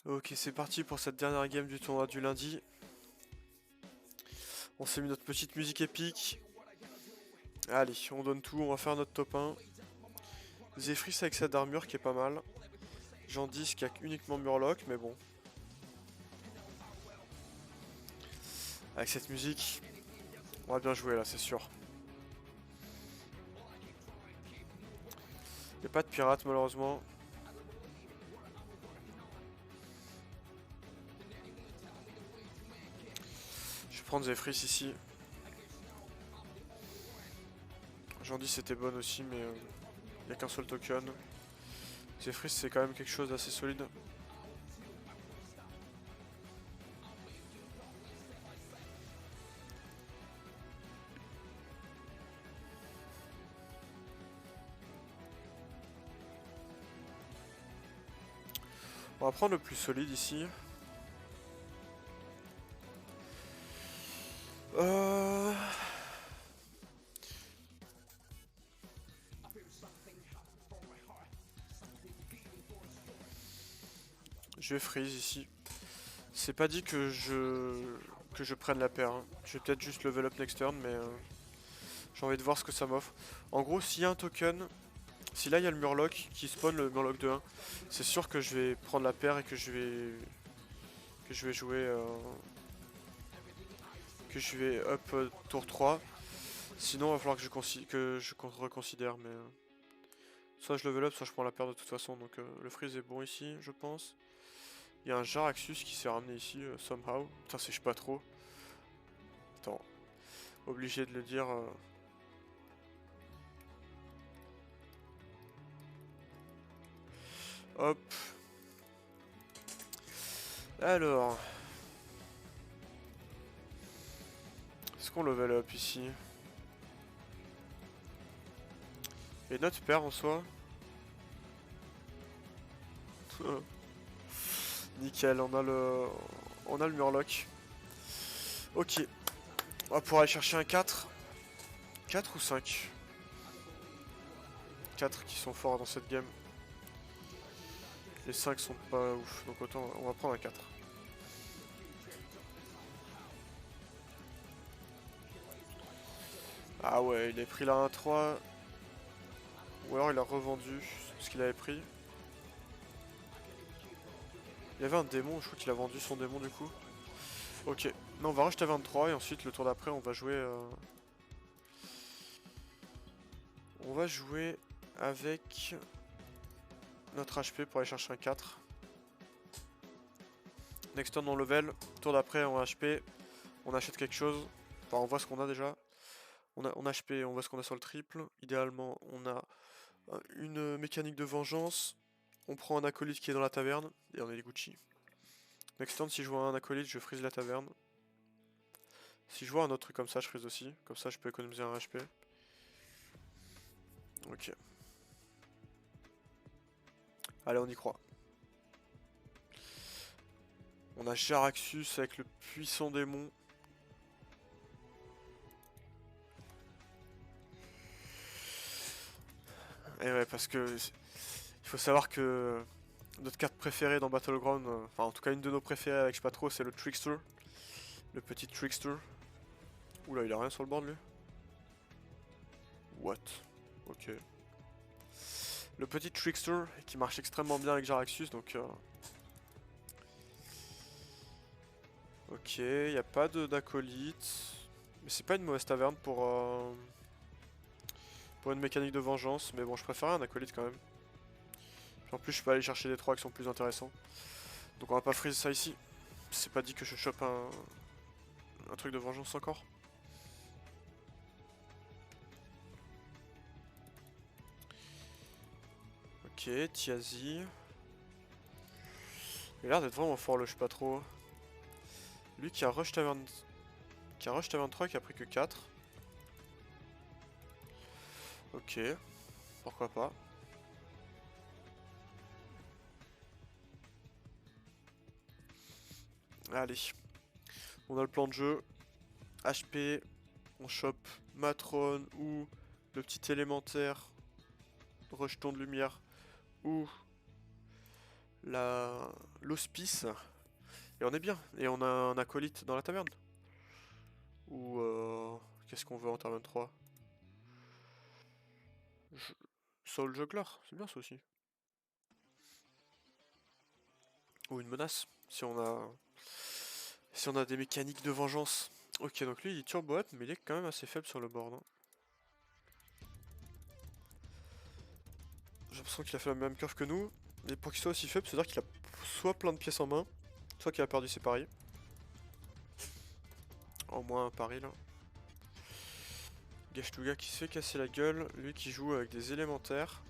Ok, c'est parti pour cette dernière game du tournoi du lundi. On s'est mis notre petite musique épique. Allez, on donne tout, on va faire notre top 1. Zephrys avec sa armure qui est pas mal. J'en dis qu'il y a uniquement Murloc, mais bon. Avec cette musique, on va bien jouer là, c'est sûr. Il n'y a pas de pirate malheureusement. Je vais prendre Zephrys ici. J'en dis c'était bonne aussi, mais il n'y a qu'un seul token. Zephrys c'est quand même quelque chose d'assez solide. On va prendre le plus solide ici. Je vais freeze ici. C'est pas dit que je prenne la paire. Hein. Je vais peut-être juste level up next turn, mais j'ai envie de voir ce que ça m'offre. En gros, s'il y a un token, si là il y a le Murloc qui spawn le Murloc de 1, c'est sûr que je vais prendre la paire et que je vais jouer que je vais up tour 3. Sinon, il va falloir que je reconsidère, mais soit je level up, soit je prends la paire de toute façon. Donc le freeze est bon ici, je pense. Il y a un Jaraxxus qui s'est ramené ici, somehow. Putain, je sais pas trop. Attends. Obligé de le dire. Hop. Alors. Est-ce qu'on level up ici? Et notre paire en soi. Nickel, on a le Murloc. Ok. On va pouvoir aller chercher un 4. 4 ou 5? 4 qui sont forts dans cette game. Les 5 sont pas ouf, donc autant on va prendre un 4. Ah ouais, il a pris la 1-3. Ou alors il a revendu ce qu'il avait pris. Il y avait un démon, je crois qu'il a vendu son démon du coup. Ok, non, on va racheter 23 et ensuite le tour d'après on va jouer... On va jouer avec notre HP pour aller chercher un 4. Next turn on level, tour d'après on HP, on achète quelque chose. Enfin on voit ce qu'on a déjà. On HP, on voit ce qu'on a sur le triple. Idéalement on a une mécanique de vengeance. On prend un acolyte qui est dans la taverne et on est les Gucci. Next turn si je vois un acolyte je freeze la taverne. Si je vois un autre truc comme ça je freeze aussi. Comme ça je peux économiser un HP. Ok. Allez, on y croit. On a Jaraxxus avec le puissant démon. Et ouais, parce que il faut savoir que notre carte préférée dans Battleground, enfin en tout cas une de nos préférées avec Spatro, c'est le Trickster. Le petit Trickster. Oula, il a rien sur le board lui. What? Ok. Le petit Trickster qui marche extrêmement bien avec Jaraxxus, donc... Ok, il n'y a pas d'acolyte. Mais c'est pas une mauvaise taverne pour une mécanique de vengeance. Mais bon, je préfère un acolyte quand même. Puis en plus, je peux aller chercher des 3 qui sont plus intéressants. Donc on va pas freeze ça ici. C'est pas dit que je chope un truc de vengeance encore. Ok, Tiazi. Il a l'air d'être vraiment fort le je sais pas trop. Lui qui a rush taverne... Qui a rush taverne 3 qui a pris que 4. Ok. Pourquoi pas. Allez. On a le plan de jeu. HP. On chope Matron ou le petit élémentaire. Rejeton de lumière. Ou l'hospice. Et on est bien. Et on a un acolyte dans la taverne. Ou qu'est-ce qu'on veut en taverne 3? Soul Juggler, c'est bien ça aussi. Ou une menace, si on a des mécaniques de vengeance. Ok, donc lui il turbo up, mais il est quand même assez faible sur le board. Hein. J'ai l'impression qu'il a fait la même curve que nous. Mais pour qu'il soit aussi faible, c'est-à-dire qu'il a soit plein de pièces en main, soit qu'il a perdu ses paris. Au moins un pari là. Gashtuga qui se fait casser la gueule, lui qui joue avec des élémentaires.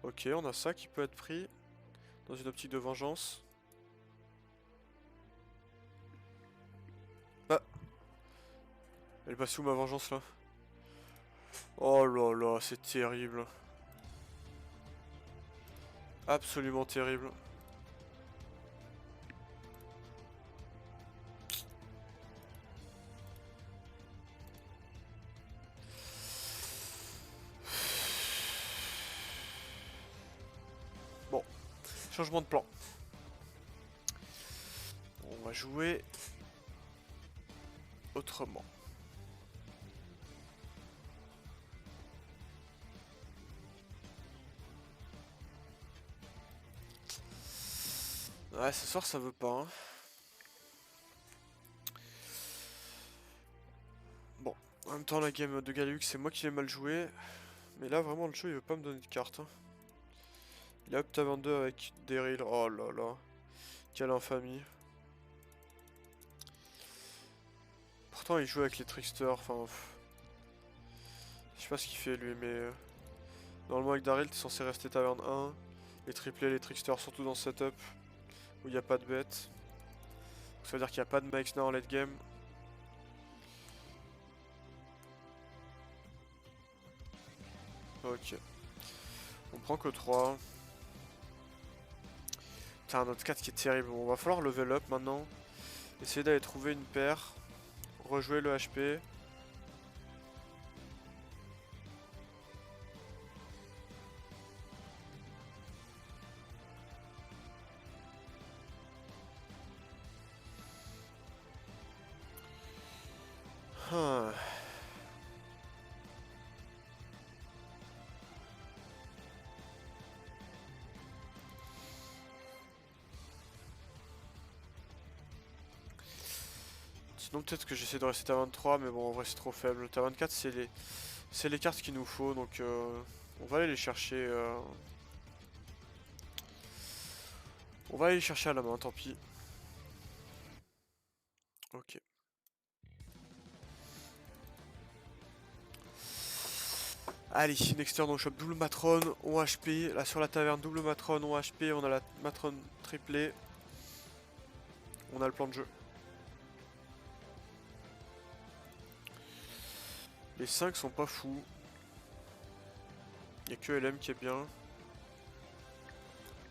Ok, on a ça qui peut être pris dans une optique de vengeance. Ah! Elle passe où ma vengeance là? Oh là là, c'est terrible. Absolument terrible. Bon, changement de plan. On va jouer autrement. Ouais, ce soir ça veut pas. Hein. Bon, en même temps la game de Galux c'est moi qui l'ai mal joué. Mais là vraiment le jeu il veut pas me donner de cartes. Hein. Il a up ta 22 avec Daryl. Oh là là. Quelle infamie. Pourtant il joue avec les tricksters. Enfin. Je sais pas ce qu'il fait lui, mais. Normalement avec Daryl t'es censé rester taverne 1. Les triplés, les tricksters, surtout dans ce setup. Où il n'y a pas de bête. Ça veut dire qu'il n'y a pas de Meixner en late game. Ok. On prend que 3. Putain, notre 4 qui est terrible. Bon, on va falloir level up maintenant. Essayer d'aller trouver une paire. Rejouer le HP. Ah. Sinon peut-être que j'essaie de rester à 23, mais bon en vrai c'est trop faible. Le 24 c'est les cartes qu'il nous faut, donc on va aller les chercher. On va aller les chercher à la main, tant pis. Ok. Allez, next turn on shop double matron, on HP. Là sur la taverne, double matron, on HP. On a la matron triplée. On a le plan de jeu. Les 5 sont pas fous. Y'a que LM qui est bien.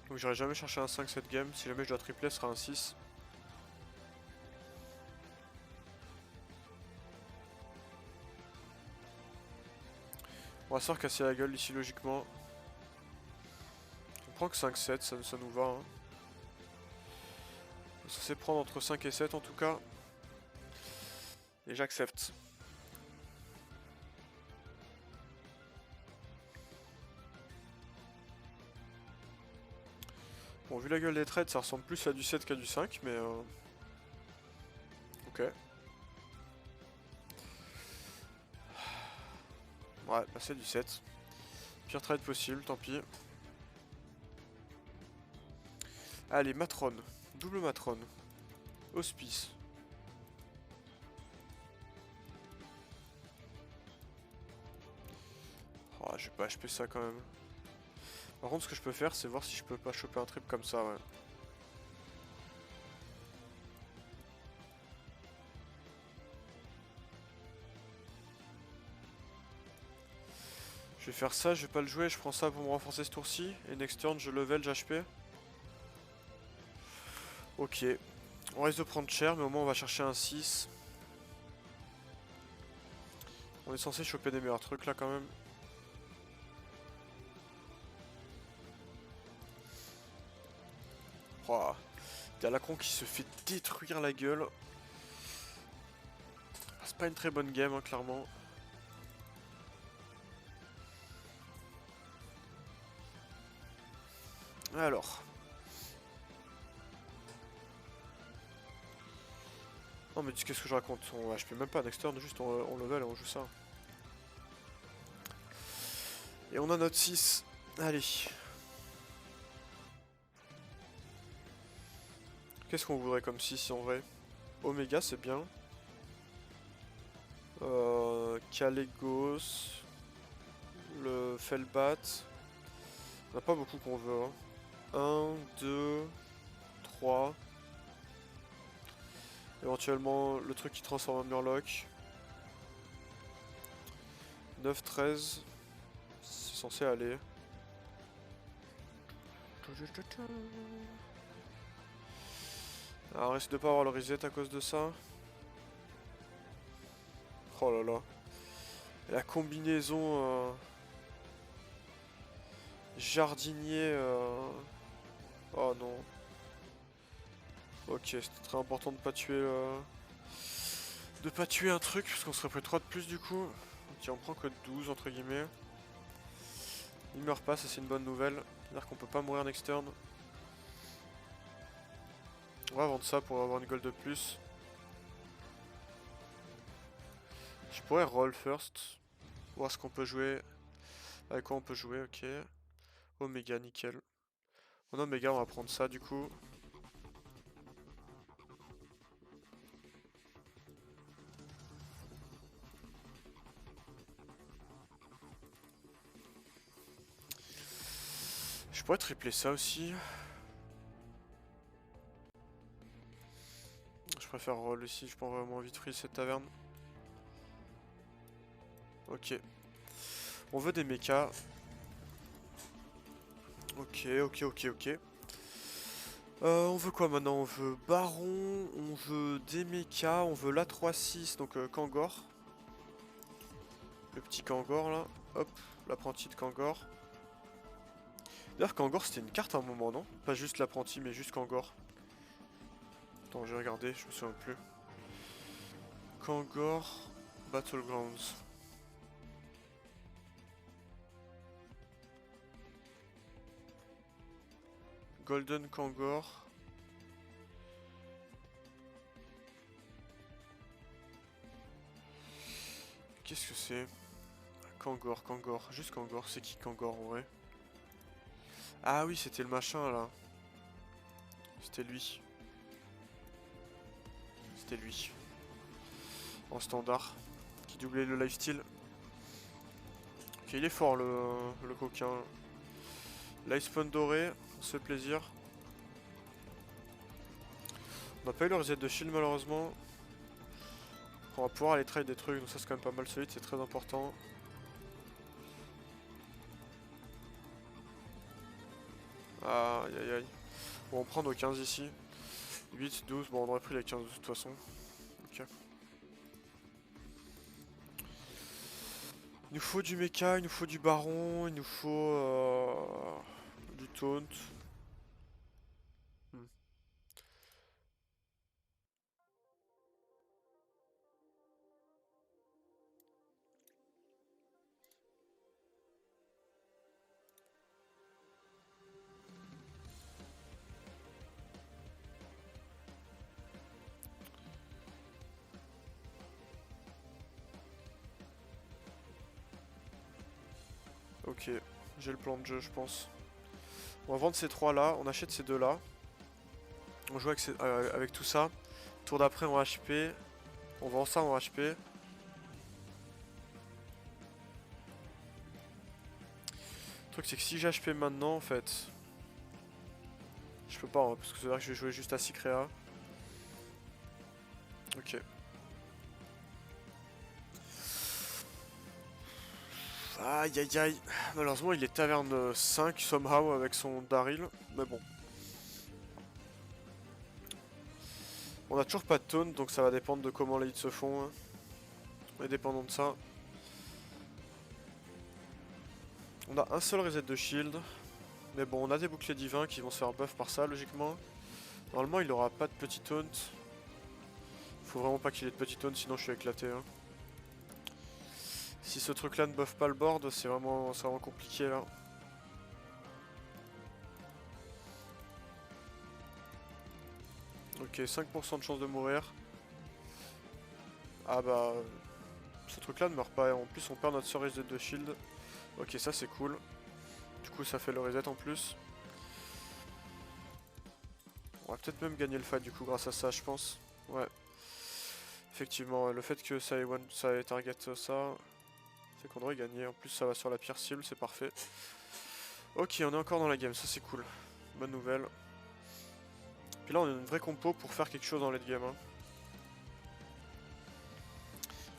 Donc j'aurais jamais cherché un 5 cette game. Si jamais je dois tripler, ce sera un 6. On va se faire casser la gueule ici logiquement. On prend que 5-7, ça nous va. Hein. On est censé prendre entre 5 et 7 en tout cas. Et j'accepte. Bon, vu la gueule des trades, ça ressemble plus à du 7 qu'à du 5, mais ok. Ouais, bah c'est du 7. Pire trade possible, tant pis. Allez, Matron. Double Matron. Hospice. Oh, je vais pas HP ça quand même. Par contre, ce que je peux faire, c'est voir si je peux pas choper un trip comme ça, ouais. Je vais faire ça, je vais pas le jouer, je prends ça pour me renforcer ce tour-ci. Et next turn, je level, j'HP. Ok. On risque de prendre cher, mais au moins on va chercher un 6. On est censé choper des meilleurs trucs là quand même. Oh, Galacron qui se fait détruire la gueule. C'est pas une très bonne game, hein, clairement. Alors. Non mais qu'est-ce que je raconte? On HP même pas Nexturn, juste on level et on joue ça. Et on a notre 6. Allez. Qu'est-ce qu'on voudrait comme 6 en vrai? Omega c'est bien. Kalégos. Le Felbat. On n'a pas beaucoup qu'on veut. Hein. 1, 2, 3. Éventuellement le truc qui transforme en Murloc. 9, 13. C'est censé aller. Alors, on risque de pas avoir le reset à cause de ça. Oh là là. Et la combinaison jardinier. Oh non. Ok, c'était très important de pas tuer de pas tuer un truc, parce qu'on serait pris 3 de plus du coup. Ok, on prend que 12 entre guillemets. Il meurt pas, ça c'est une bonne nouvelle. C'est-à-dire qu'on peut pas mourir next turn. On va vendre ça pour avoir une gold de plus. Je pourrais roll first. Voir ce qu'on peut jouer. Avec quoi on peut jouer, ok. Omega, nickel. En Omega, on va prendre ça du coup. Je pourrais tripler ça aussi. Je préfère roll ici, je prends vraiment envie de freeze cette taverne. Ok. On veut des mechas. Ok. On veut quoi maintenant? On veut Baron, on veut des mechas, on veut l'A3-6, donc Kangor. Le petit Kangor là. Hop, l'apprenti de Kangor. D'ailleurs, Kangor c'était une carte à un moment, non? Pas juste l'apprenti, mais juste Kangor. Attends, j'ai regardé, je me souviens plus. Kangor Battlegrounds. Golden Kangor. Qu'est-ce que c'est? Kangor, juste Kangor, c'est qui Kangor en vrai? Ah oui, c'était le machin là. C'était lui. En standard. Qui doublait le lifesteal. Ok, il est fort le coquin. Lifespawn doré, on se fait plaisir. On n'a pas eu le reset de shield malheureusement. On va pouvoir aller trade des trucs, donc ça c'est quand même pas mal solide, c'est très important. Aïe aïe aïe. Bon, on prend nos 15 ici. 8, 12, bon on aurait pris les 15 de toute façon. Ok. Il nous faut du mecha, il nous faut du baron, il nous faut du taunt. Ok, j'ai le plan de jeu je pense. On va vendre ces 3 là, on achète ces 2 là. On joue avec tout ça. Tour d'après en HP. On vend ça en HP. Le truc c'est que si j'ai HP maintenant en fait. Je peux pas hein, parce que c'est vrai que je vais jouer juste à Cycrea. Ok. Aïe aïe aïe. Malheureusement il est taverne 5 somehow avec son Daryl. Mais bon. On a toujours pas de taunt donc ça va dépendre de comment les hits se font. Hein. On est dépendant de ça. On a un seul reset de shield. Mais bon on a des boucliers divins qui vont se faire buff par ça logiquement. Normalement il aura pas de petit taunt. Faut vraiment pas qu'il ait de petit taunt sinon je suis éclaté. Hein. Si ce truc là ne buff pas le board, c'est vraiment compliqué là. Ok, 5% de chance de mourir. Ah bah... Ce truc là ne meurt pas. En plus on perd notre cerise de shield. Ok, ça c'est cool. Du coup ça fait le reset en plus. On va peut-être même gagner le fight du coup grâce à ça je pense. Ouais. Effectivement, le fait que ça ait target ça, fait qu'on devrait gagner. En plus ça va sur la pire cible, c'est parfait. Ok, on est encore dans la game, ça c'est cool. Bonne nouvelle. Puis là on a une vraie compo pour faire quelque chose dans late game. Hein.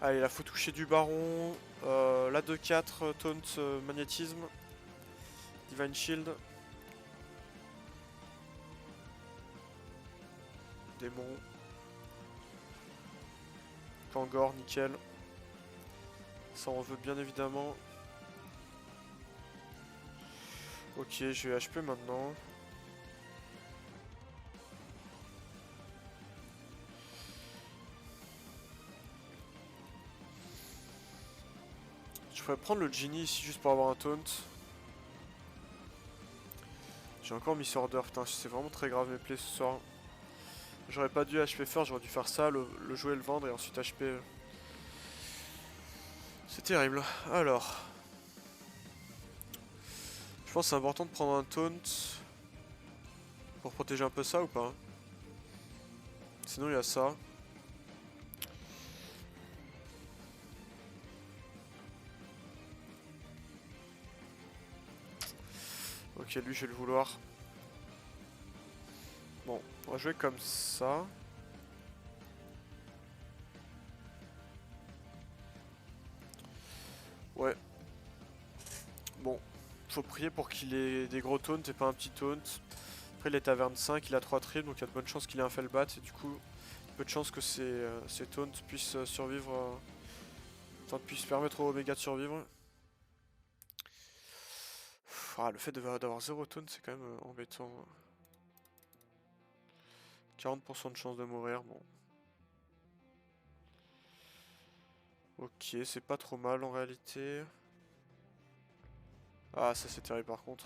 Allez, là faut toucher du baron. La 2-4, taunt, magnétisme. Divine Shield. Démon. Kangor, nickel. Ça on veut bien évidemment. Ok, je vais HP maintenant. Je pourrais prendre le Genie ici juste pour avoir un taunt. J'ai encore mis Order, putain, c'est vraiment très grave mes plays ce soir. J'aurais pas dû HP first, j'aurais dû faire ça, le jouer, le vendre et ensuite HP. C'est terrible. Alors. Je pense que c'est important de prendre un taunt. Pour protéger un peu ça ou pas? Sinon il y a ça. Ok, lui je vais le vouloir. Bon, on va jouer comme ça. Ouais. Bon, faut prier pour qu'il ait des gros taunts et pas un petit taunt. Après il est à 25, il a 3 triples, donc il y a de bonnes chances qu'il ait un fellbat et du coup, peu de chances que ces taunts puissent survivre. Enfin, puissent permettre au Omega de survivre. Ah, le fait d'avoir 0 taunt, c'est quand même embêtant. 40% de chance de mourir, bon. Ok, c'est pas trop mal en réalité. Ah, ça c'est terrible par contre.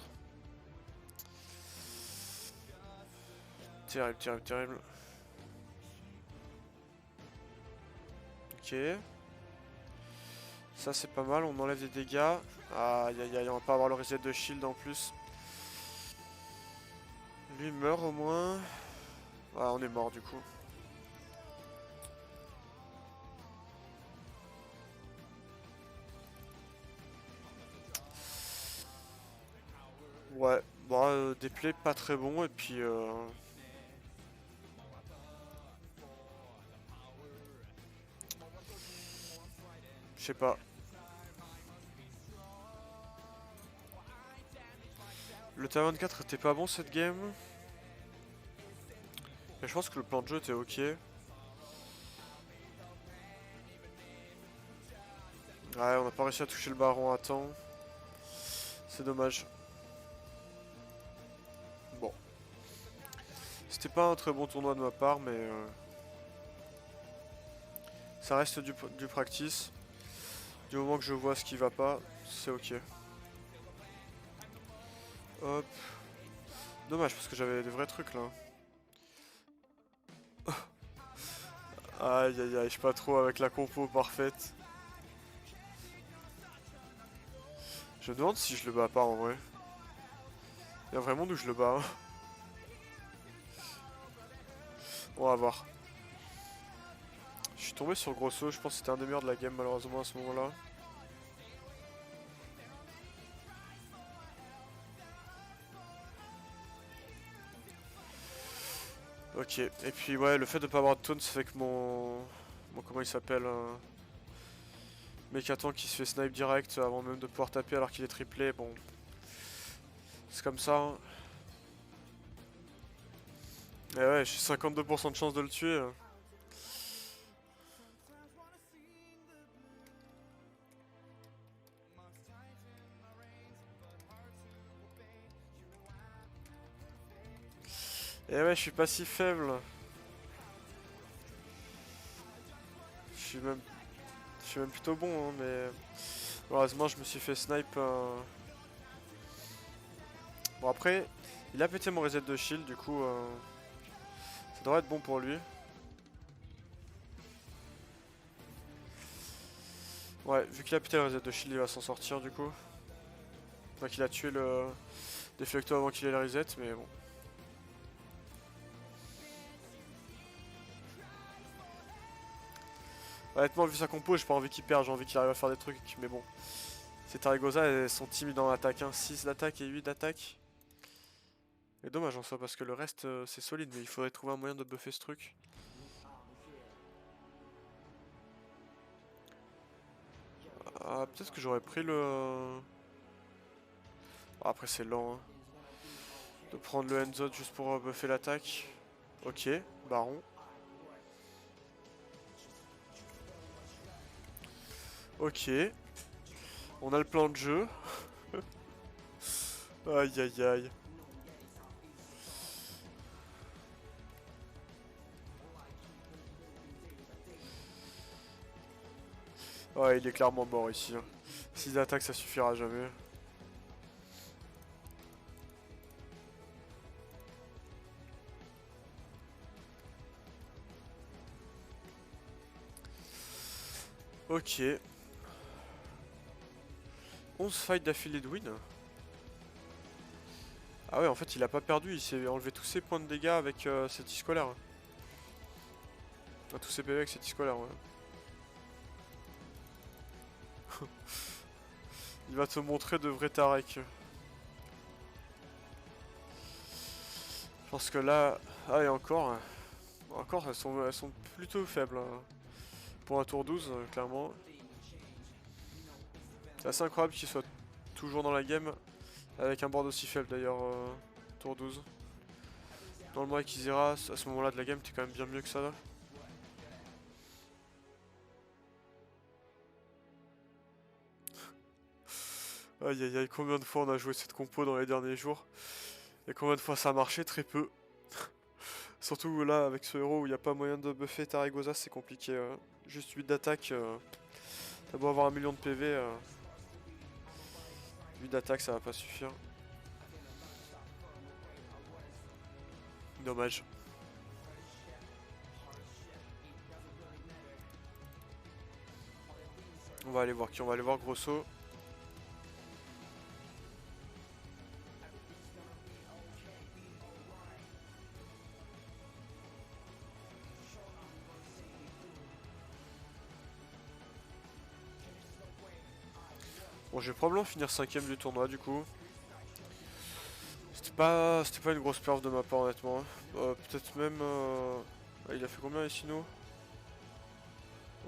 Terrible, terrible, terrible. Ok. Ça c'est pas mal, on enlève des dégâts. Aïe aïe aïe, on va pas avoir le reset de shield en plus. Lui meurt au moins. Ah, on est mort du coup. Ouais, bon, des plays pas très bons et puis... Je sais pas. Le T24 était pas bon cette game. Mais je pense que le plan de jeu était ok. Ouais, on n'a pas réussi à toucher le baron à temps. C'est dommage. Bon. C'était pas un très bon tournoi de ma part, mais... ça reste du practice. Du moment que je vois ce qui va pas, c'est ok. Hop. Dommage, parce que j'avais des vrais trucs là. Aïe aïe aïe, je sais pas trop avec la compo parfaite. Je me demande si je le bats pas en vrai. Il y a vraiment d'où je le bats. Hein. On va voir. Je suis tombé sur Grosso, je pense que c'était un des meilleurs de la game malheureusement à ce moment-là. Ok, et puis ouais, le fait de pas avoir de taunt, ça fait que mon comment il s'appelle Mécaton qui se fait snipe direct avant même de pouvoir taper alors qu'il est triplé, bon. C'est comme ça. Hein. Et ouais, j'ai 52% de chance de le tuer. Et ouais, je suis pas si faible. Je suis même, je suis même plutôt bon, hein, mais heureusement je me suis fait snipe. Bon après, il a pété mon reset de shield, du coup, ça devrait être bon pour lui. Ouais, vu qu'il a pété le reset de shield, il va s'en sortir du coup. Enfin qu'il a tué le déflecto avant qu'il ait le reset, mais bon. Honnêtement, vu sa compo, j'ai pas envie qu'il perde, j'ai envie qu'il arrive à faire des trucs, mais bon. C'est Taragosa, elles sont timides en attaque, hein. 6 d'attaque et 8 d'attaque. Et dommage en soi, parce que le reste c'est solide, mais il faudrait trouver un moyen de buffer ce truc. Ah, peut-être que j'aurais pris le... Ah, après c'est lent, hein. De prendre le Hanzot juste pour buffer l'attaque. Ok, Baron. Ok. On a le plan de jeu. Aïe aïe aïe. Ouais, il est clairement mort ici, hein. 6 d'attaque, ça suffira jamais. Ok. 11 fights d'affilée de win. Ah ouais, en fait, il a pas perdu, il s'est enlevé tous ses points de dégâts avec cette scolaire. Ah, tous ses PV avec cette scolaire, ouais. Il va te montrer de vrais Tarek. Je pense que là... Ah, et encore... Encore, elles sont plutôt faibles, hein. Pour un tour 12, clairement. C'est assez incroyable qu'il soit toujours dans la game. Avec un board aussi faible, d'ailleurs, tour 12. Normalement, avec Izira, à ce moment-là de la game, t'es quand même bien mieux que ça, là. Aïe aïe aïe, combien de fois on a joué cette compo dans les derniers jours? Et combien de fois ça a marché? Très peu. Surtout là, avec ce héros où il n'y a pas moyen de buffer Taragosa, c'est compliqué. Juste 8 d'attaque, t'as beau avoir 1 million de PV, 8 d'attaque ça va pas suffire. Dommage. On va aller voir qui? On va aller voir Grosso. Bon, je vais probablement finir 5ème du tournoi du coup. C'était pas une grosse perf de ma part honnêtement, hein. Peut-être même... ah, il a fait combien ici nous?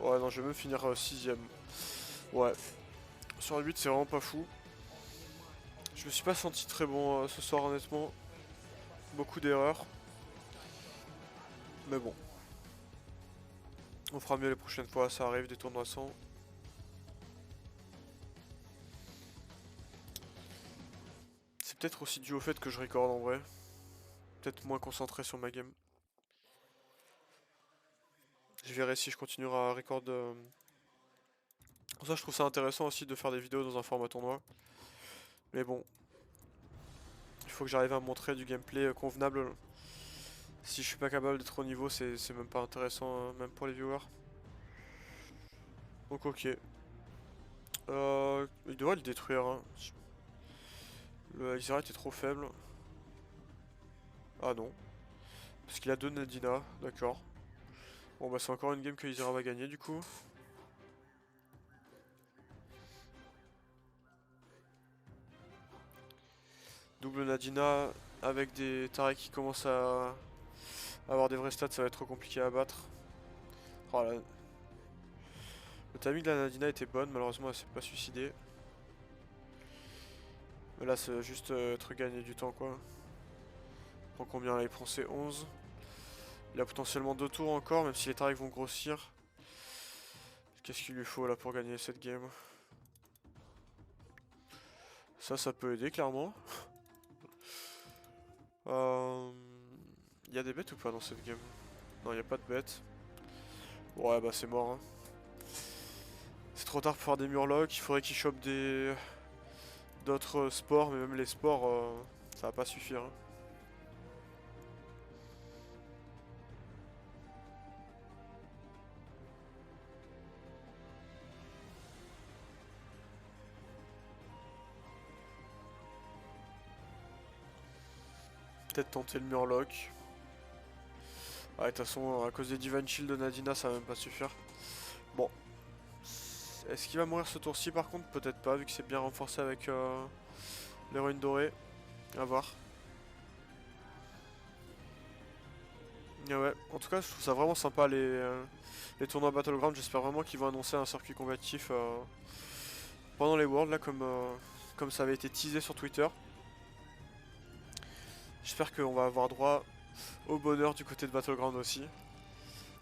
Ouais non, je vais même finir 6ème. Ouais. Sur 8 c'est vraiment pas fou. Je me suis pas senti très bon ce soir honnêtement. Beaucoup d'erreurs. Mais bon. On fera mieux les prochaines fois, ça arrive des tournois sans. C'est peut-être aussi dû au fait que je recorde en vrai. Peut-être moins concentré sur ma game. Je verrai si je continuerai à record. Pour ça, je trouve ça intéressant aussi de faire des vidéos dans un format tournoi. Mais bon, il faut que j'arrive à montrer du gameplay convenable. Si je suis pas capable d'être au niveau, c'est même pas intéressant, même pour les viewers. Donc ok. Il devrait le détruire, hein. Le Izira était trop faible. Ah non. Parce qu'il a 2 Nadina, d'accord. Bon bah c'est encore une game que Izira va gagner du coup. Double Nadina avec des Tarek qui commencent à avoir des vrais stats, ça va être trop compliqué à battre. Oh là. Le timing de la Nadina était bonne, malheureusement elle s'est pas suicidée. Mais là c'est juste truc gagner du temps quoi. Il prend combien là? Il prend ses 11. Il a potentiellement 2 tours encore, même si les Tarek vont grossir. Qu'est-ce qu'il lui faut là pour gagner cette game? Ça peut aider clairement. y a des bêtes ou pas dans cette game? Non, il n'y a pas de bêtes. Ouais, bah c'est mort. Hein. C'est trop tard pour faire des murlocs. Il faudrait qu'ils chopent d'autres sports, mais même les sports, ça va pas suffire. Hein. Peut-être tenter le murloc. Ouais, de toute façon, à cause des Divine Shield de Nadina, ça va même pas suffire. Bon. Est-ce qu'il va mourir ce tour-ci par contre? Peut-être pas, vu que c'est bien renforcé avec l'héroïne dorée. À voir. Et ouais, en tout cas, je trouve ça vraiment sympa les tournois Battleground. J'espère vraiment qu'ils vont annoncer un circuit combatif pendant les Worlds, là, comme ça avait été teasé sur Twitter. J'espère qu'on va avoir droit au bonheur du côté de Battleground aussi.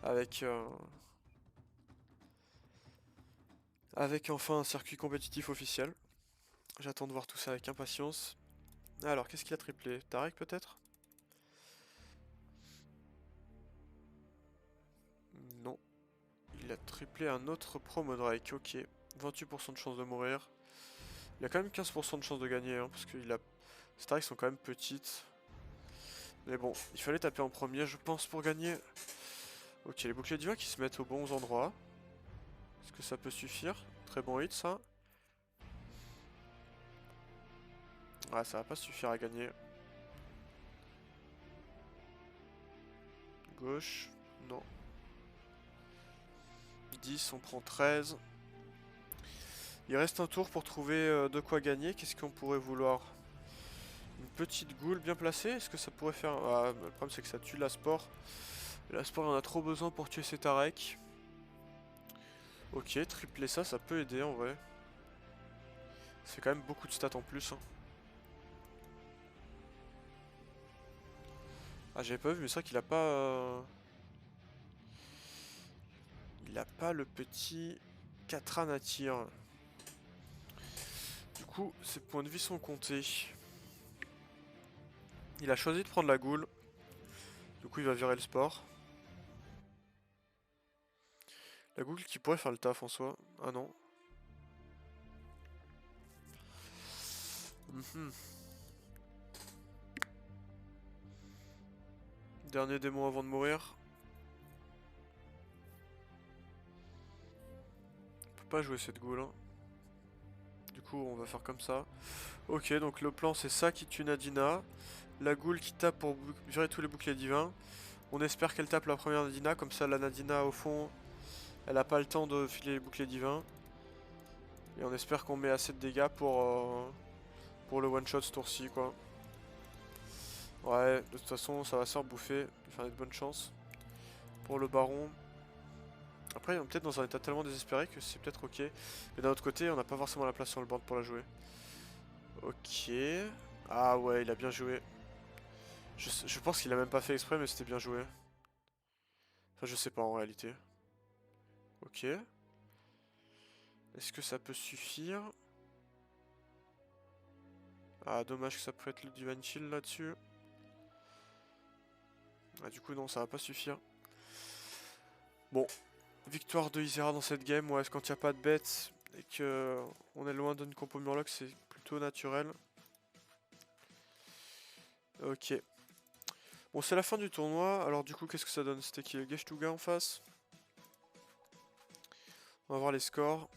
Avec enfin un circuit compétitif officiel. J'attends de voir tout ça avec impatience. Alors, qu'est-ce qu'il a triplé? Tarek peut-être? Non. Il a triplé un autre promo Drake, ok. 28% de chance de mourir. Il a quand même 15% de chance de gagner, hein, parce que ces Tareks sont quand même petites. Mais bon, il fallait taper en premier, je pense, pour gagner. Ok, les boucliers divins qui se mettent aux bons endroits. Est-ce que ça peut suffire? Très bon hit, ça. Ouais, ça va pas suffire à gagner. Gauche, non. 10, on prend 13. Il reste un tour pour trouver de quoi gagner. Qu'est-ce qu'on pourrait vouloir? Une petite goule bien placée? Est-ce que ça pourrait faire... Ah, le problème c'est que ça tue la sport. La sport en a trop besoin pour tuer ses Tarek. Ok, tripler ça, ça peut aider en vrai. C'est quand même beaucoup de stats en plus. Hein. Ah, j'avais pas vu, mais c'est vrai qu'il a pas... Il a pas le petit Katran à tir. Du coup, ses points de vie sont comptés. Il a choisi de prendre la goule. Du coup, il va virer le sport. La goule qui pourrait faire le taf en soi. Ah non. Dernier démon avant de mourir. On peut pas jouer cette goule. Hein. Du coup, on va faire comme ça. Ok, donc le plan c'est ça qui tue Nadina. La goule qui tape pour virer tous les boucliers divins. On espère qu'elle tape la première Nadina, comme ça la Nadina au fond, elle a pas le temps de filer les boucliers divins. Et on espère qu'on met assez de dégâts pour le one shot ce tour-ci quoi. Ouais, de toute façon ça va se faire bouffer, faire de bonnes chances. Pour le baron. Après on est peut-être dans un état tellement désespéré que c'est peut-être ok. Mais d'un autre côté on n'a pas forcément la place sur le board pour la jouer. Ok. Ah ouais, il a bien joué. Je pense qu'il a même pas fait exprès, mais c'était bien joué. Enfin, je sais pas en réalité. Ok. Est-ce que ça peut suffire? Ah, dommage que ça peut être le Divine Shield là-dessus. Ah, du coup, non, ça va pas suffire. Bon. Victoire de Isera dans cette game. Ouais, quand il n'y a pas de bêtes et que on est loin d'une compo Murloc, c'est plutôt naturel. Ok. Bon, c'est la fin du tournoi. Alors, du coup, qu'est-ce que ça donne? C'était qui? Le Geshtuga en face? On va voir les scores.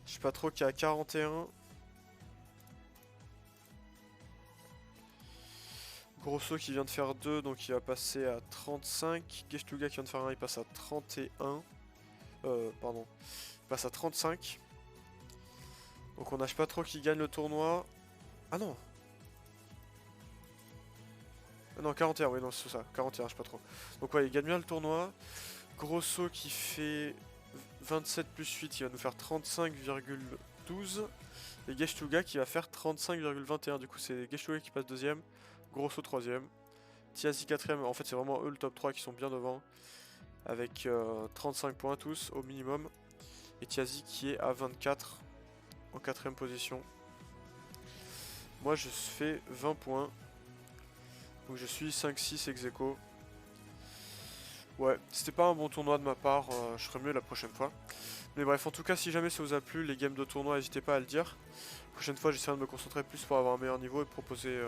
Je sais pas trop qui est à 41. Grosso qui vient de faire 2, donc il va passer à 35. Geshtuga qui vient de faire 1, il passe à 31. Pardon. Il passe à 35. Donc on nage pas trop qui gagne le tournoi. Ah non. Ah non, 41, oui, non, c'est ça. 41, je sais pas trop. Donc ouais, il gagne bien le tournoi. Grosso qui fait 27 plus 8, il va nous faire 35,12. Et Geshtuga qui va faire 35,21. Du coup, c'est Geshtuga qui passe deuxième. Grosso troisième. Tiazi quatrième. En fait, c'est vraiment eux le top 3 qui sont bien devant. Avec 35 points tous au minimum. Et Tiazi qui est à 24 en quatrième position. Moi, je fais 20 points. Donc je suis 5-6 ex aequo. Ouais, c'était pas un bon tournoi de ma part, je ferai mieux la prochaine fois. Mais bref, en tout cas, si jamais ça vous a plu, les games de tournoi, n'hésitez pas à le dire. La prochaine fois, j'essaierai de me concentrer plus pour avoir un meilleur niveau et proposer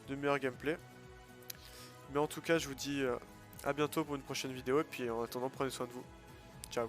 de meilleurs gameplay. Mais en tout cas, je vous dis à bientôt pour une prochaine vidéo, et puis en attendant, prenez soin de vous. Ciao.